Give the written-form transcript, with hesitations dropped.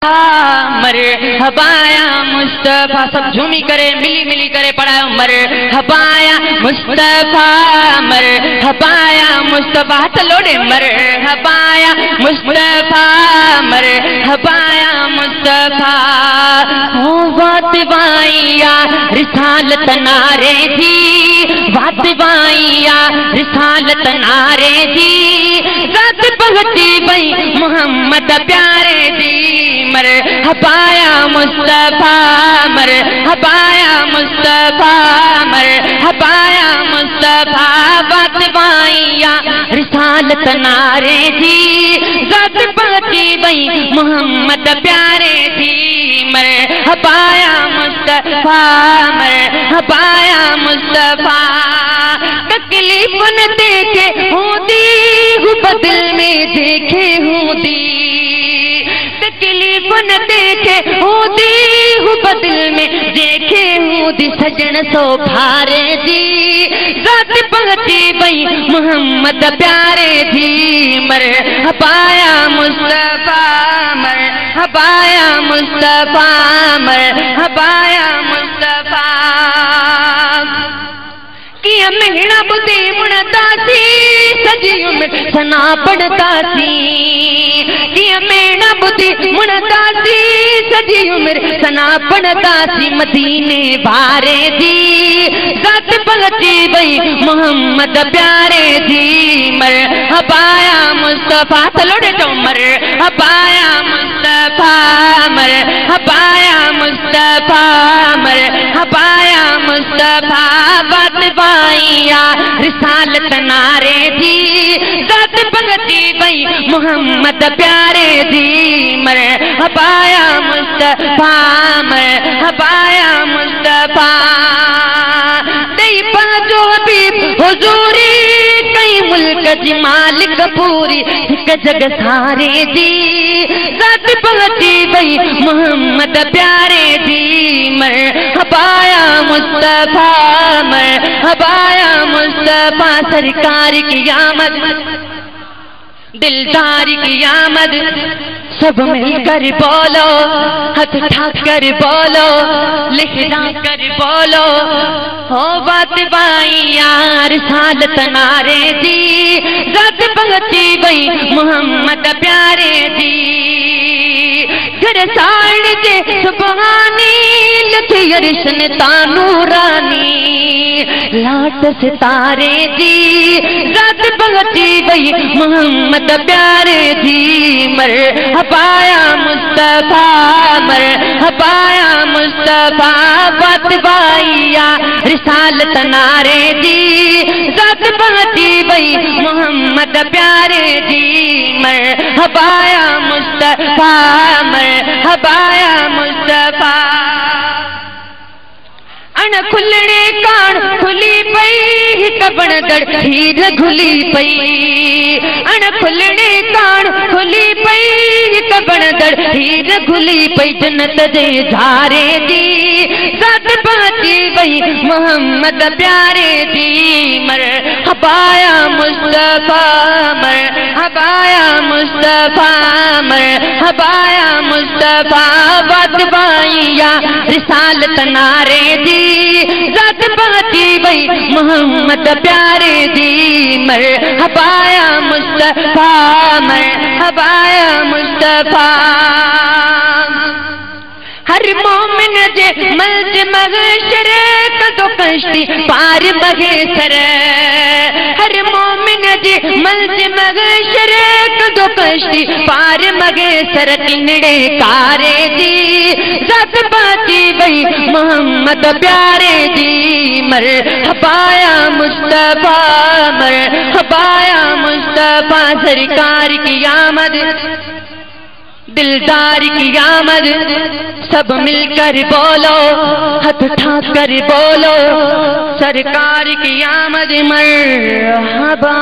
मरहबाया मुस्तफा। सब झूमी करे मिली मिली करे पढ़ाओ मरहबाया मुस्तफा मरहबाया मुस्तफा। हाथ लोड़े मरहबाया मुस्तफा मरहबाया मुस्तफा। हो बात बाइया रिसालत नारे थी, बात बाइया रिसालत नारे थी। रात पहुंची बई मोहम्मद प्यारे दी। मरहबाया मुस्तफा मरहबाया मुस्तफा मरहबाया मुस्तफा। बात बाइया रिसालत नारे थी, रात पहुंची बई मोहम्मद प्यारे थी। मरहबाया मुस्तफा मरहबाया मुस्तफा। तकलीफ न देखे होती बदल में देखे होती। तकलीफ न देखे होती बदल में देखे होती। सजन सो भारे दी, रात पहुंची बई मोहम्मद प्यारे थी। मरहबाया मुस्तफा मरहबाया मुस्तफा मरहबाया मुस्तफा। कि मेहना बुद्धि मुड़ता सी सजी उम्र सना पड़ता सी। कि मेहना बुद्धि मुड़ता सी सजी उम्र सना पड़ता सी। मदीने बारे दी, रात पहुंची बई मोहम्मद प्यारे थी। मरहबाया मुस्तफा। तलोड़े जो मरहबाया मुस्तफा मरहबाया मुस्तफा मरहबाया मुस्तफा। बात बाइया रिसालत नारे थी, रात पहुंची बई मोहम्मद प्यारे थी। मरहबाया मुस्तफा मरहबाया मुस्तफा। दई पाजो हबीब हुजूरी कई मुल्क जी मालिक पूरी एक जग सारे दी। रात पहुंची बई मोहम्मद प्यारे थी। मरहबाया मुस्तफा मरहबाया मुस्तफा। सरकार की आमद दिलदार की आमद। सब मिलकर बोलो हाथ उठाकर बोलो लहरा कर बोलो। हो बात बाइया रिसालत नारे दी, रात पहुंची बई मोहम्मद प्यारे दी। घर साड़ दे सुबहानी लथी अरिशन तानूरानी। लाट सितारे दी, रात पहुंची बई मोहम्मद प्यारे दी। मरहबाया मुस्तफा मरहबाया मुस्तफा। बात बाइया रिसालत नारे दी, रात पहुंची बई मोहम्मद प्यारे दी। मरहबाया मुस्तफा मरहबाया मुस्तफा। अण खुलने कान खुली पई हिक बणदड़ हीर घुली पई। अण खुलने कान खुली पई हिक बणदड़ हीर घुली पई। जन्नत दे झारे दी, रात पहुंची बई मोहम्मद प्यारे दी। मरहबाया मुस्तफा मरहबाया मुस्तफा मरहबाया मुस्तफा। बात बाइया रिसालत नारे दी, रात पहुंची बई मोहम्मद प्यारे दी। मरहबाया मुस्तफा मरहबाया मुस्तफा। हर मोमिन जे मल्ज मगशर कदो कश्ती पार मगेसर। हर मोमिन जे मल्ज मगशर कदो कश्ती पार मगेसर। किनड़े कारे दी, रात पहुंची बई मोहम्मद प्यारे दी। मरहबाया मुस्तफा मरहबाया मुस्तफा। सरकार की आमद दिलदार की आमद। सब मिलकर बोलो हाथ उठाकर बोलो सरकार की आमद। मरहबा।